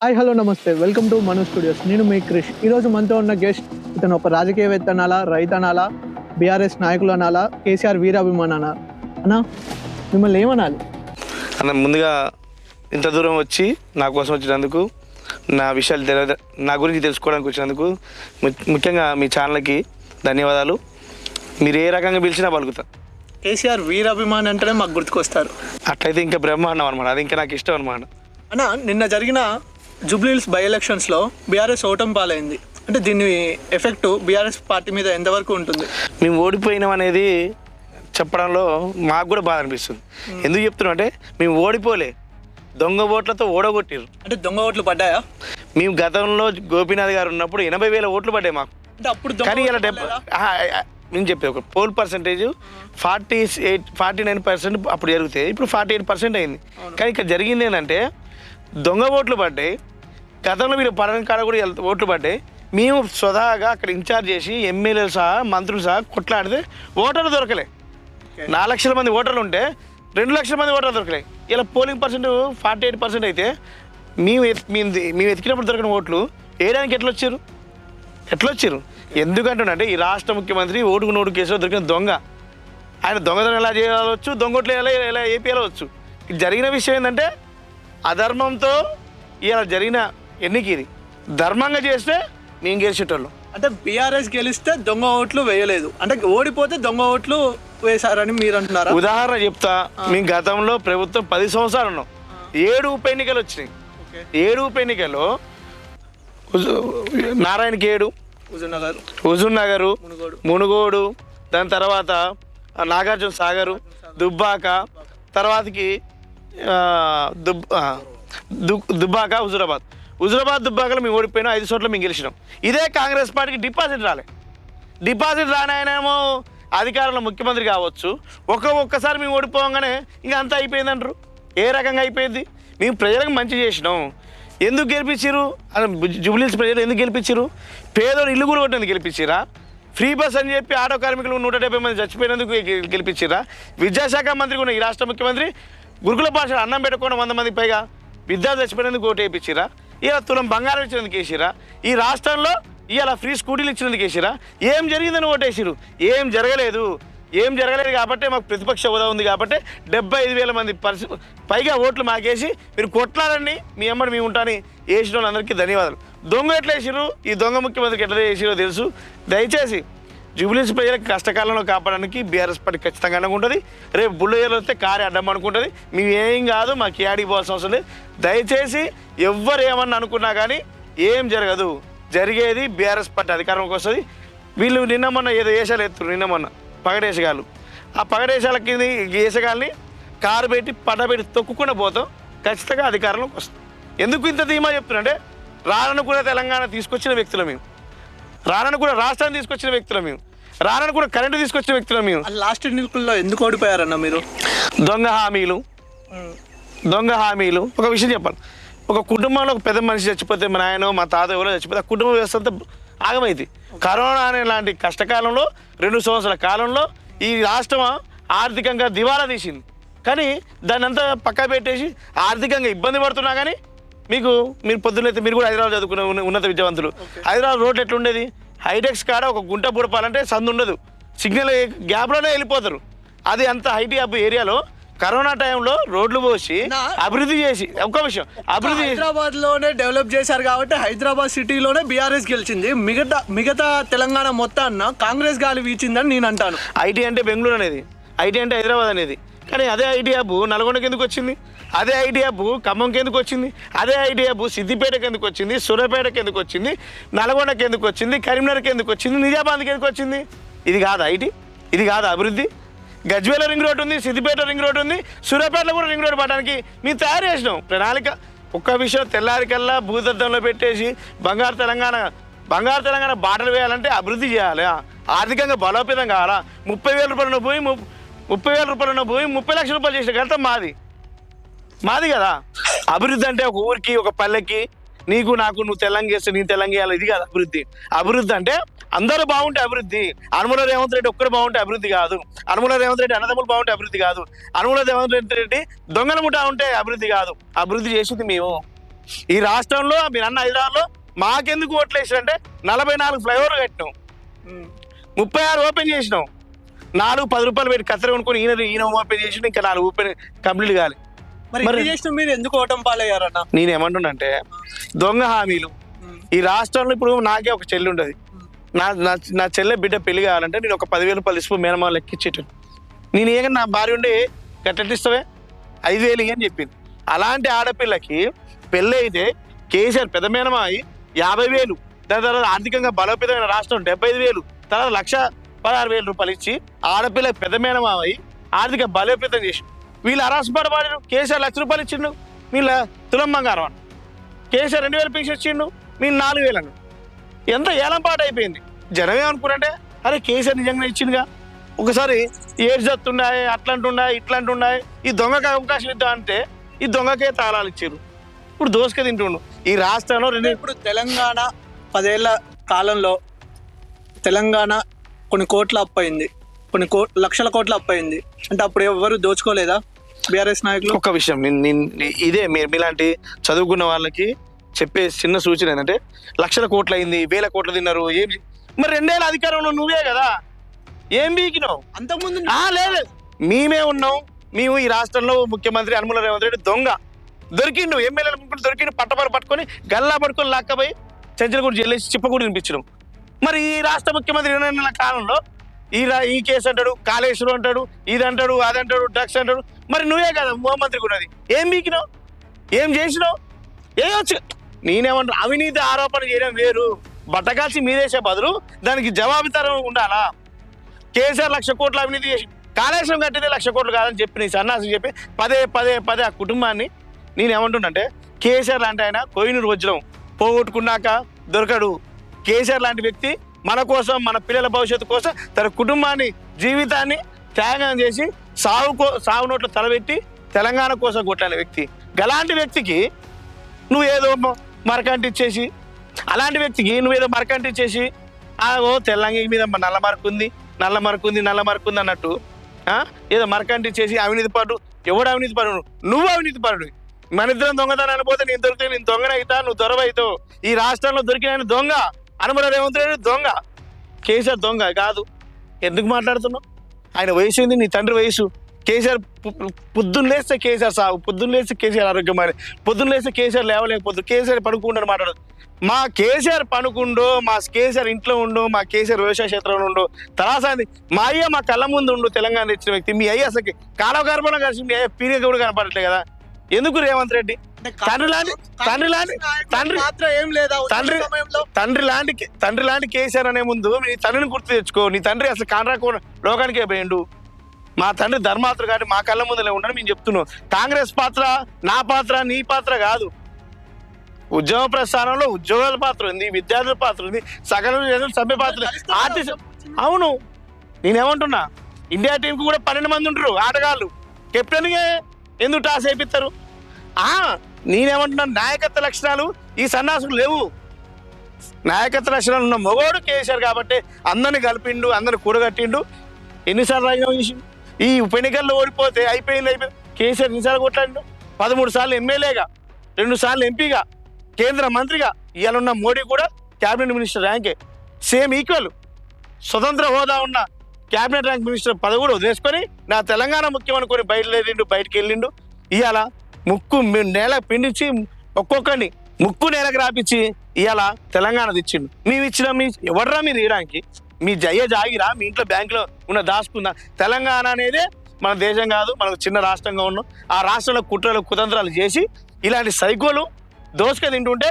Hi hello నమస్తే welcome to Manu studios. నేను మీ క్రిష్. ఈరోజు మనతో ఉన్న గెస్ట్ ఇతను ఒక రాజకీయవేత్త అనాలా, రైతు అనాలా, బీఆర్ఎస్ నాయకులు అనాలా, కేసీఆర్ వీరాభిమాన్ అన్నా మిమ్మల్ని ఏమనాలి అన్న? ముందుగా ఇంత దూరం వచ్చి నా కోసం వచ్చినందుకు, నా విషయాలు నా గురించి తెలుసుకోవడానికి వచ్చినందుకు ముఖ్యంగా మీ ఛానల్కి ధన్యవాదాలు. మీరు ఏ రకంగా పిలిచినా పలుకుతా. కేసీఆర్ వీరాభిమాన్ అంటేనే మాకు గుర్తుకొస్తారు. అట్లయితే ఇంకా బ్రహ్మాండం అనమాట, అది ఇంకా నాకు ఇష్టం అనమాట. అన్న, నిన్న జరిగిన జూబ్లీహిల్స్ బై ఎలక్షన్స్లో బీఆర్ఎస్ ఓటమి పాలైంది. అంటే దీని ఎఫెక్ట్ బీఆర్ఎస్ పార్టీ మీద ఎంతవరకు ఉంటుంది? మేము ఓడిపోయినాం అనేది చెప్పడంలో మాకు కూడా బాధ అనిపిస్తుంది. ఎందుకు చెప్తున్నాం అంటే, మేము ఓడిపోలే, దొంగ ఓట్లతో ఓడగొట్టారు. అంటే దొంగ ఓట్లు పడ్డాయా? మేము గతంలో గోపీనాథ్ గారు ఉన్నప్పుడు 80,000 ఓట్లు పడ్డాయి మాకు. అంటే అప్పుడు కానీ ఇలా నేను చెప్పేది ఒక పోల్ పర్సంటేజ్ 49% అప్పుడు జరిగితే ఇప్పుడు 48% అయింది. కానీ ఇక్కడ జరిగింది ఏంటంటే, దొంగ ఓట్లు పడ్డాయి. గతంలో మీరు పడని కాడ కూడా ఓట్లు పడ్డాయి. మేము స్వతహాగా అక్కడ ఇన్ఛార్జ్ చేసి ఎమ్మెల్యేలు సహా మంత్రులు సహా కొట్లాడితే ఓటర్లు దొరకలే. 4 లక్షల మంది ఓటర్లు ఉంటే 2 లక్షల మంది ఓటర్లు దొరకలే. ఇలా పోలింగ్ పర్సెంట్ 48% అయితే మేము ఎతికినప్పుడు దొరికిన ఓట్లు వేయడానికి ఎట్లా వచ్చారు? ఎందుకంటున్నారంటే, ఈ రాష్ట్ర ముఖ్యమంత్రి ఓటుకు నోటు కేసులో దొరికిన దొంగ. ఆయన దొంగతనం ఎలా చేయవచ్చు, దొంగోట్లు ఎలా ఏపీయవచ్చు. ఇది జరిగిన విషయం ఏంటంటే, అధర్మంతో ఇలా జరిగిన ఎన్నిక. ఇది ధర్మంగా చేస్తే మేము గెలిచేటోళ్ళం. అంటే బీఆర్ఎస్ గెలిస్తే దొంగ ఓట్లు వేయలేదు, అంటే ఓడిపోతే దొంగ ఓట్లు వేశారని మీరు అంటున్నారా? ఉదాహరణ చెప్తా. మేము గతంలో ప్రభుత్వం 10 సంవత్సరాలు ఉన్నాం. 7 ఉప ఎన్నికలు వచ్చినాయి. 7 ఉప ఎన్నికల్లో నారాయణఖేడ్, హుజూర్ నగరు, మునుగోడు, దాని తర్వాత నాగార్జున సాగరు, దుబ్బాక, తర్వాతకి దుబ్బాక, హుజూరాబాద్ దుబ్బాకలో మేము ఓడిపోయినాం. 5 చోట్ల మేము గెలిచినాం. ఇదే కాంగ్రెస్ పార్టీకి డిపాజిట్ రానేమో అధికారంలో ముఖ్యమంత్రి కావచ్చు. ఒక్కసారి మేము ఓడిపోగానే ఇంకా అంతా అయిపోయిందంటారు. ఏ రకంగా అయిపోయింది? మేము ప్రజలకు మంచి చేసినాం. ఎందుకు గెలిపించారు? జూబ్లీహిల్స్ ప్రజలు ఎందుకు గెలిపించారు? పేదోడు ఇల్లు కూడా కొట్టేందుకు గెలిపించారా? ఫ్రీ బస్ అని చెప్పి ఆటో కార్మికులు 170 మంది చచ్చిపోయినందుకు గెలిపించారా? విద్యాశాఖ మంత్రి కూడా ఈ రాష్ట్ర ముఖ్యమంత్రి గురుకుల పాఠశాల అన్నం పెట్టుకోవడం 100 మందికి పైగా విద్యార్థులు చచ్చిపోయినందుకు ఓటు వేయించిరా? ఇలా తులం బంగారం ఇచ్చినందుకు వేసిరా? ఈ రాష్ట్రంలో ఇలా ఫ్రీ స్కూటీలు ఇచ్చినందుకు వేసిరా? ఏం జరిగిందని ఓటేసిరు? ఏం జరగలేదు కాబట్టి మాకు ప్రతిపక్ష హోదా ఉంది కాబట్టి 75,000 మంది పైగా ఓట్లు మాకేసి మీరు కొట్లాడండి, మీ అమ్మడి మేము ఉంటాని వేసిన వాళ్ళందరికీ ధన్యవాదాలు. దొంగ ఎట్లా వేసిరు? ఈ దొంగ ముఖ్యమంత్రికి ఎట్లా వేసిరో తెలుసు. దయచేసి జూబ్లీహిల్స్ ప్రజలకు కష్టకాలంలో కాపాడడానికి బీఆర్ఎస్ పార్టీ ఖచ్చితంగా ఉంటుంది. రేపు బుల్లయ్యలు వస్తే కారే అడ్డం అనుకుంటుంది. మేము ఏం కాదు, మాకు ఏడికి పోవాల్సిన అవసరం లేదు. దయచేసి ఎవ్వరు ఏమన్నా అనుకున్నా కానీ ఏం జరగదు. జరిగేది బీఆర్ఎస్ పార్టీ అధికారంలోకి వస్తుంది. వీళ్ళు నిన్న మొన్న ఏదో వేషాలు ఎత్తున్నారు. నిన్న మొన్న పగడేసగాళ్ళు, ఆ పగడేసాల కింద వేసగాళ్ళని కారు పెట్టి పడబెట్టి తొక్కుకుండా పోతాం, ఖచ్చితంగా అధికారంలోకి వస్తాం. ఎందుకు ఇంత ధీమా చెప్తున్నా అంటే, రానను కూడా తెలంగాణ తీసుకొచ్చిన వ్యక్తులు మేము, రానను కూడా రాష్ట్రాన్ని తీసుకొచ్చిన వ్యక్తులు మేము, రానను కూడా కరెంటు తీసుకొచ్చిన వ్యక్తులు మేము. లాస్ట్ ఎన్నికల్లో ఎందుకు ఓడిపోయారన్న మీరు? దొంగ హామీలు. ఒక విషయం చెప్పాలి. ఒక కుటుంబంలో ఒక పెద్ద మనిషి చచ్చిపోతే, మా నాయన మా తాత ఎవరో చచ్చిపోతే, ఆ కుటుంబం వ్యవస్థ అంతా ఆగమైంది. కరోనా అనే లాంటి కష్టకాలంలో 2 సంవత్సరాల కాలంలో ఈ రాష్ట్రం ఆర్థికంగా దివాలా తీసింది. కానీ దాన్ని అంతా పక్క పెట్టేసి ఆర్థికంగా ఇబ్బంది పడుతున్నా కానీ మీరు పొద్దున్నైతే మీరు కూడా హైదరాబాద్ చదువుకున్న ఉన్నత విద్యావంతులు. హైదరాబాద్ రోడ్లు ఎట్లుండేది? హైటెక్స్ కాడ ఒక గుంట పుడపాలంటే సందు ఉండదు, సిగ్నల్ గ్యాప్లోనే వెళ్ళిపోతారు. అది అంత హైటెక్ ఏరియాలో కరోనా టైంలో రోడ్లు పోసి అభివృద్ధి చేసి, ఒక్క విషయం, అభివృద్ధి హైదరాబాద్ లోనే డెవలప్ చేశారు కాబట్టి హైదరాబాద్ సిటీలోనే బీఆర్ఎస్ గెలిచింది. మిగతా తెలంగాణ మొత్తాన్న కాంగ్రెస్ గాలి వీచిందని నేను అంటాను. ఐటీ అంటే బెంగళూరు అనేది, ఐటీ అంటే హైదరాబాద్ అనేది. కానీ అదే ఐటీ హబ్ నల్గొండకి ఎందుకు వచ్చింది? అదే ఐటీ హబ్ ఖమ్మంకి ఎందుకు వచ్చింది? అదే ఐటీ హబ్ సిద్దిపేటకి ఎందుకు వచ్చింది? సూర్యాపేటకి ఎందుకు వచ్చింది? నల్గొండకి ఎందుకు వచ్చింది? కరీంనగర్కి ఎందుకు వచ్చింది? నిజామాబాద్కి ఎందుకు వచ్చింది? ఇది కాదు ఐటీ, ఇది కాదు అభివృద్ధి. గజ్వేల రింగ్ రోడ్ ఉంది, సిద్దిపేట రింగ్ రోడ్ ఉంది, సూర్యాపేటలో కూడా రింగ్ రోడ్ పడడానికి మేము తయారు చేసినాం ప్రణాళిక. ఒక్క విషయం, తెల్లారికల్లా భూతత్వంలో పెట్టేసి బంగారు తెలంగాణ బాటలు వేయాలంటే అభివృద్ధి చేయాలి, ఆర్థికంగా బలోపేతం కావాలా. 30,000 రూపాయలు పోయి 30 లక్షల రూపాయలు చేసిన ఘనత మాది కదా. అభివృద్ధి అంటే ఒక ఊరికి, ఒక పల్లెకి, నీకు నాకు, నువ్వు తెలంగాణ చేస్తే నేను తెలంగాణ, ఇది కాదు అభివృద్ధి. అభివృద్ధి అంటే అందరూ బాగుంటే అభివృద్ధి. అనుముల రేవంత్ రెడ్డి ఒక్కరు బాగుంటే అభివృద్ధి కాదు. అనుముల రేవంత్ రెడ్డి అన్నదమ్ములు బాగుంటే అభివృద్ధి కాదు. అనుముల రేవంత్ రెడ్డి దొంగల ముఠా ఉంటే అభివృద్ధి కాదు. అభివృద్ధి చేసింది మేము, ఈ రాష్ట్రంలో మీరు అన్న హైదరాబాద్లో మాకెందుకు ఓట్లు వేసారంటే 44 ఫ్లైఓవర్లు కట్టినాం, 36 ఓపెన్ చేసినాం, 10 రూపాయలు పెట్టి కత్తెర కొనుక్కొని ఈయన ఓపెన్ చేసి ఇంకా 4 ఓపెన్ కంప్లీట్ కాలి. మరి చేసిన మీరు ఎందుకు ఓటమి పాలయ్యారన్న? నేనేమంటున్నా దొంగ హామీలు ఈ రాష్ట్రంలో. ఇప్పుడు నాకే ఒక చెల్లి ఉండదు, నా చెల్లె బిడ్డ పెళ్లి కావాలంటే నేను ఒక 10,000 రూపాయలు ఇసుకు మేనమాలు ఎక్కిచ్చేటాను. నేను ఏమైనా నా భార్య ఉండి కట్టెట్టిస్తావే 5,000 అని చెప్పింది. అలాంటి ఆడపిల్లకి పెళ్ళి అయితే కేసీఆర్ పెద్ద మేనమాయి 50,000, దాని తర్వాత ఆర్థికంగా బలోపేతమైన రాష్ట్రం 75,000, తర్వాత 1,16,000 రూపాయలు ఇచ్చి ఆడపిల్లకి పెద్ద మేనమాయి ఆర్థిక బలోపేతం చేసి వీళ్ళు అరాసపడబాడు. కేసీఆర్ 1,00,000 రూపాయలు ఇచ్చిండు, వీళ్ళ తులం బంగారం అన్న. కేసీఆర్ 2,000 పెన్షన్ ఇచ్చిండు, వీళ్ళు 4,000 అన్న. ఎంత ఏలంపాటు అయిపోయింది. జనం ఏమనుకున్నారంటే అరే కేసీఆర్ నిజంగా ఇచ్చిందిగా, ఒకసారి ఏడ్జత్తుండాయి, అట్లాంటున్నాయి ఇట్లాంటున్నాయి, ఈ దొంగకి అవకాశం ఇద్దాం అంటే ఈ దొంగకే తాళాలు ఇచ్చారు. ఇప్పుడు దోసుక తింటుండు ఈ రాష్ట్రంలో. ఇప్పుడు తెలంగాణ 10 ఏళ్ల కాలంలో తెలంగాణ కొన్ని కోట్ల అప్పు అయింది, కొన్ని లక్షల కోట్ల అప్పు అయింది అంటే అప్పుడు ఎవరు దోచుకోలేదా బీఆర్ఎస్ నాయకులు? ఒక విషయం ఇదే మీలాంటి చదువుకున్న వాళ్ళకి చెప్పే చిన్న సూచన ఏంటంటే, లక్షల కోట్లు అయింది, 1,000 కోట్లు తిన్నారు, ఏం మరి 2 ఏళ్ళ అధికారంలో నువ్వే కదా, ఏం బీకినావు? అంతకుముందు లేదు, మేమే ఉన్నాం. మేము ఈ రాష్ట్రంలో ముఖ్యమంత్రి యనమల రేవంత్ రెడ్డి దొంగ దొరికిండు, ఎమ్మెల్యేల ముగ్గురు దొరికిండు, పట్టుకొని గల్లా పట్టుకొని లాక్కపోయి చెంచలగూడ జైలేసి చిప్పకూడి వినిపించడం. మరి ఈ రాష్ట్ర ముఖ్యమంత్రి 20 నెలల కాలంలో ఈ కేసు అంటాడు, కాళేశ్వరం అంటాడు, ఇది అంటాడు, అదంటాడు, డ్రగ్స్ అంటాడు. మరి నువ్వే కదా ముఖ్యమంత్రికి ఉన్నది, ఏం బీకినావు, ఏం చేసినావు? ఏమొచ్చు? నేనేమంటా, అవినీతి ఆరోపణ చేయడం వేరు, బట్టకాల్సి మీదేసే బదులు దానికి జవాబుదారం ఉండాలా. కేసీఆర్ 1,00,000 కోట్ల అవినీతి చేసి కాళేశ్వరం కట్టితే 1,00,000 కోట్లు కాదని చెప్పి నీ సన్నాసి చెప్పి పదే ఆ కుటుంబాన్ని నేనేమంటున్నంటే, కేసీఆర్ లాంటి ఆయన కోహినూరు వజ్రం పోగొట్టుకున్నాక దొరకడు. కేసీఆర్ లాంటి వ్యక్తి మన కోసం, మన పిల్లల భవిష్యత్తు కోసం తన కుటుంబాన్ని, జీవితాన్ని త్యాగం చేసి సాగు నోట్లో తలబెట్టి తెలంగాణ కోసం కొట్లాడిన వ్యక్తి. అలాంటి వ్యక్తికి నువ్వేదో మరకంటిచ్చేసి, అలాంటి వ్యక్తికి నువ్వేదో మరకంటిచ్చేసి ఓ తెలంగాణ మీద నల్ల మరకుంది అన్నట్టు ఏదో మరకంటిచ్చేసి అవినీతి పరుడు. ఎవడు అవినీతి పరుడు? నువ్వు అవినీతి పరుడు. మన ఇద్దరం దొంగతనాన్ని పోతే నేను దొరికితే నేను దొంగనైతా, నువ్వు దొరవైతావు. ఈ రాష్ట్రంలో దొరికిన దొంగ యనమల రేవంత్ రెడ్డి దొంగ, కేసీఆర్ దొంగ కాదు. ఎందుకు మాట్లాడుతున్నావు? ఆయన వయసు ఏంది? నీ తండ్రి వయసు. కేసీఆర్ పొద్దున్న లేస్తే కేసీఆర్ సాగు, పొద్దున్న లేస్తే కేసీఆర్ ఆరోగ్యం మారి, పొద్దున్న లేస్తే కేసీఆర్ లేవలేకపోతుంది, కేసీఆర్ పడుకుంటాడు మాట్లాడదు. మా కేసీఆర్ పనుకుండో, మా కేసీఆర్ ఇంట్లో ఉండు, మా కేసీఆర్ వ్యవసాయ క్షేత్రంలో ఉండు, తరాసాది మా అయ్య మా కళ్ళ ముందు ఉండు. తెలంగాణ తెచ్చిన వ్యక్తి మీ అయ్య అసలు కాలవ గర్భంలో కలిసి మీ అయ్య పీరిగా కూడా కనపడట్లే కదా. ఎందుకు రేవంత్ రెడ్డి తండ్రి లాంటి కేసీఆర్ అనే ముందు నీ తండ్రిని గుర్తు తెచ్చుకో. నీ తండ్రి అసలు కాంట్రాక్ట్ లోకానికే పోయిండు. మా తండ్రి ధర్మాత్ర కాబట్టి మా కళ్ళ ముందులే ఉండని మేము చెప్తున్నాం. కాంగ్రెస్ పాత్ర నా పాత్ర నీ పాత్ర కాదు. ఉద్యమ ప్రస్థానంలో ఉద్యోగాల పాత్ర ఉంది, విద్యార్థుల పాత్ర ఉంది, సకల సభ్య పాత్ర, ఆర్టిస్ట్. అవును, నేనేమంటున్నా, ఇండియా టీంకి కూడా 12 మంది ఉంటారు ఆటగాళ్ళు. కెప్టెన్గా ఎందుకు టాస్ వేయిస్తారు? నేనేమంటున్నా, నాయకత్వ లక్షణాలు ఈ సన్నాసులు లేవు. నాయకత్వ లక్షణాలు ఉన్న మొగోడు కేసీఆర్ కాబట్టి అందరిని కలిపిండు, అందరిని కూడగట్టిండు. ఎన్నిసార్లు రాజీనామా చేసిండు? ఈ ఉప ఎన్నికల్లో ఓడిపోతే అయిపోయింది. కేసీఆర్ ఎన్నిసార్లు కొట్లాడిండు? 13 సార్లు ఎమ్మెల్యేగా, 2 సార్లు ఎంపీగా, కేంద్ర మంత్రిగా. ఇవాళ ఉన్న మోడీ కూడా క్యాబినెట్ మినిస్టర్ ర్యాంకే, సేమ్ ఈక్వల్. స్వతంత్ర హోదా ఉన్న క్యాబినెట్ ర్యాంక్ మినిస్టర్ పదవి కూడా వదిలేసుకొని నా తెలంగాణ ముఖ్యం అనుకొని బయటికి వెళ్ళిండు. ఇవాళ ముక్కు నేల పిండించి ఒక్కొక్కరిని ముక్కు నేలకు రాపించి ఇవాళ తెలంగాణ తెచ్చిండు. మేము ఇచ్చిన ఎవడరా మీరు ఇయడానికి? మీ జయ్య జాగిరా, మీ ఇంట్లో బ్యాంకులో ఉన్న దాచుకుందా? తెలంగాణ అనేదే మన దేశం కాదు, మనకు చిన్న రాష్ట్రంగా ఉన్నాం. ఆ రాష్ట్రంలో కుట్రలు కుతంత్రాలు చేసి ఇలాంటి సైకోలు దోసుక తింటుంటే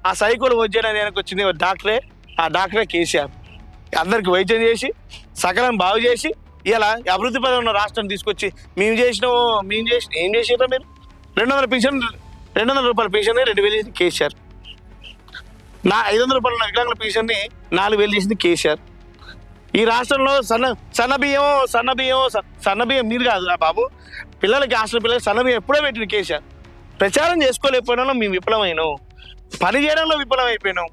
ఆ సైకోలు వచ్చేయడానికి వెనక్కి వచ్చింది డాక్టరే. ఆ డాక్టరే కేసీఆర్. అందరికి వైద్యం చేసి సకలం బాగు చేసి ఇలా అభివృద్ధి పదం ఉన్న రాష్ట్రం తీసుకొచ్చి ఏం చేసినా మీరు? 200 రూపాయల పెన్షన్ 2,000 చేసింది కేసీఆర్. 500 రూపాయల వికలాంగుల పెన్షన్ని 4,000 చేసింది కేసీఆర్. ఈ రాష్ట్రంలో సన్నబియ్యం మీరు కాదు బాబు, పిల్లలకి హాస్టల్ పిల్లలకి సన్నబియ్యం ఎప్పుడో పెట్టింది కేసీఆర్. ప్రచారం చేసుకోలేకపోయినా మేము విఫలమైనాం, పని చేయడంలో విఫలం అయిపోయినాం.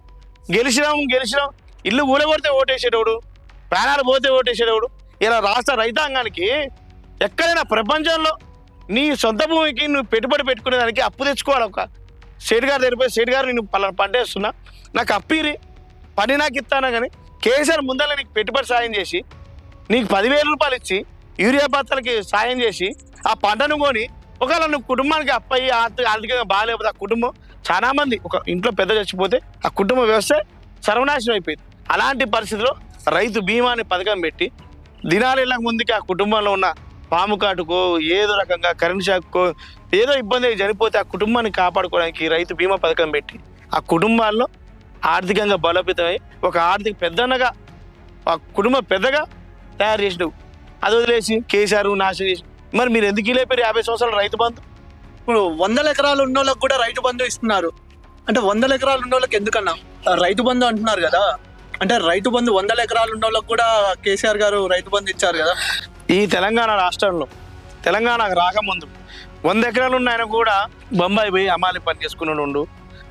గెలిచినాం ఇల్లు ఊడగొడితే ఓటేసేటోడు, ప్రాణాలు పోతే ఓటేసేటోడు. ఇలా రాష్ట్ర రైతాంగానికి ఎక్కడైనా ప్రపంచంలో నీ సొంత భూమికి నువ్వు పెట్టుబడి పెట్టుకునేదానికి అప్పు తెచ్చుకోవాలి. స్టేట్ గారు తెలిపోయి స్టేట్ గారు నేను పలానా పంట వేస్తున్నా, నాకు అప్పీరి పని నాకు ఇస్తానా కానీ కేసీఆర్ ముందర నీకు పెట్టుబడి సాయం చేసి నీకు 10,000 రూపాయలు ఇచ్చి యూరియా బత్తలకి సాయం చేసి ఆ పంటను కొని ఒకవేళ నువ్వు కుటుంబానికి అప్పయ్యి ఆర్థికంగా బాగాలేకపోతే ఆ కుటుంబం చాలా మంది ఒక ఇంట్లో పెద్ద చచ్చిపోతే ఆ కుటుంబ వ్యవస్థ సర్వనాశనం అయిపోయింది. అలాంటి పరిస్థితిలో రైతు బీమా అనే పథకం పెట్టి దినాలు వెళ్ళక ముందుకి ఆ కుటుంబంలో ఉన్న పాము కాటుకో ఏదో రకంగా కరెంట్ షాక్కో ఏదో ఇబ్బంది చనిపోతే ఆ కుటుంబాన్ని కాపాడుకోవడానికి రైతు బీమా పథకం పెట్టి ఆ కుటుంబాల్లో ఆర్థికంగా బలోపేతమై ఒక ఆర్థిక పెద్దన్నగా ఆ కుటుంబం పెద్దగా తయారు చేసినావు. అది వదిలేసి కేసీఆర్ నాశనం చేసి మరి మీరు ఎందుకు లేపారు 50 సంవత్సరాలు రైతు బంధు? ఇప్పుడు 100 ఎకరాలు ఉన్న వాళ్ళకి కూడా రైతు బంధు ఇస్తున్నారు అంటే 100 ఎకరాలు ఉన్న వాళ్ళకి ఎందుకన్నా రైతు బంధు అంటున్నారు కదా, అంటే రైతు బంధు 100 ఎకరాలు ఉన్న వాళ్ళకి కూడా కేసీఆర్ గారు రైతు బంధు ఇచ్చారు కదా. ఈ తెలంగాణ రాష్ట్రంలో తెలంగాణకు రాకముందు 100 ఎకరాలు ఉన్న ఆయన కూడా బొంబాయి పోయి అమాలి పని చేసుకునే వాళ్ళు ఉండు,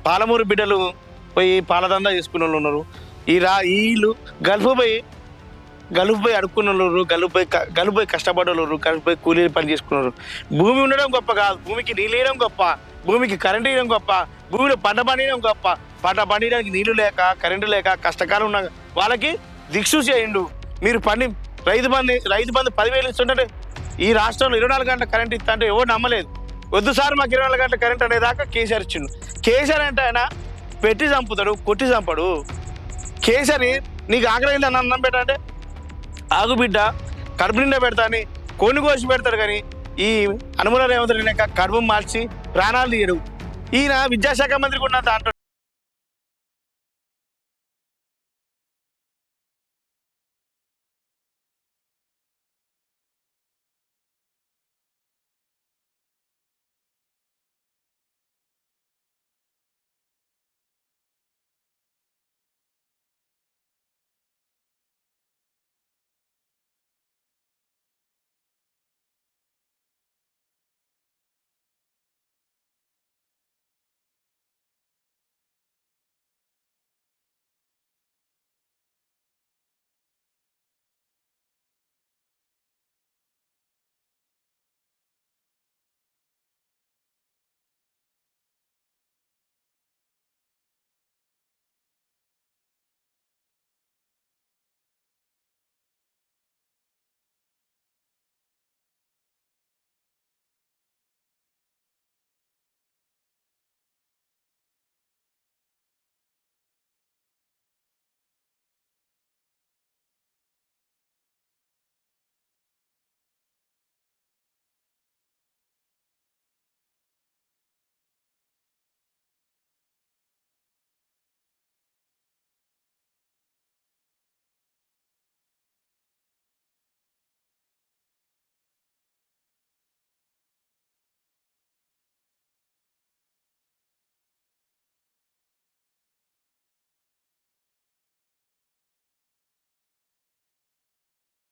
పాలమూరు బిడ్డలు పోయి పాలదందా చేసుకునే వాళ్ళు ఉన్నారు, వీళ్ళు గల్ఫ్ పోయి అడుక్కున్న వాళ్ళు, గల్ఫ్ పోయి కష్టపడే వాళ్ళు, గల్ఫ్ పోయి కూలీ పని చేసుకున్నారు. భూమి ఉండడం గొప్ప కాదు, భూమికి నీళ్ళు వేయడం గొప్ప, భూమికి కరెంట్ వేయడం గొప్ప, భూమిలో పంట పండించడం గొప్ప. పంట పండించడానికి నీళ్లు లేక కరెంటు లేక కష్టకాలం ఉన్న వాళ్ళకి దిక్సు చేయండు. మీరు రైతు బంధు 10,000 ఇస్తుంటే ఈ రాష్ట్రంలో 24 గంటల కరెంట్ ఇస్తా అంటే ఎవరు నమ్మలేదు. వద్దు సార్ మాకు 24 గంటల కరెంట్ అనేదాకా కేసీఆర్ ఇచ్చిండు. కేసీఆర్ అంటే ఆయన పెట్టి చంపుతాడు, కొట్టి చంపడు. కేసీఆర్ నీకు ఆగ్రహింది అన్నం పెట్టంటే ఆగు బిడ్డ కడుపు నిండా పెడతా అని కొన్ని కోసి పెడతాడు. కానీ ఈ అనుమల రేవంత్ రెడ్డి కడుపు మార్చి ప్రాణాలు తీయడు. ఈయన విద్యాశాఖ మంత్రి కూడా అంటాడు.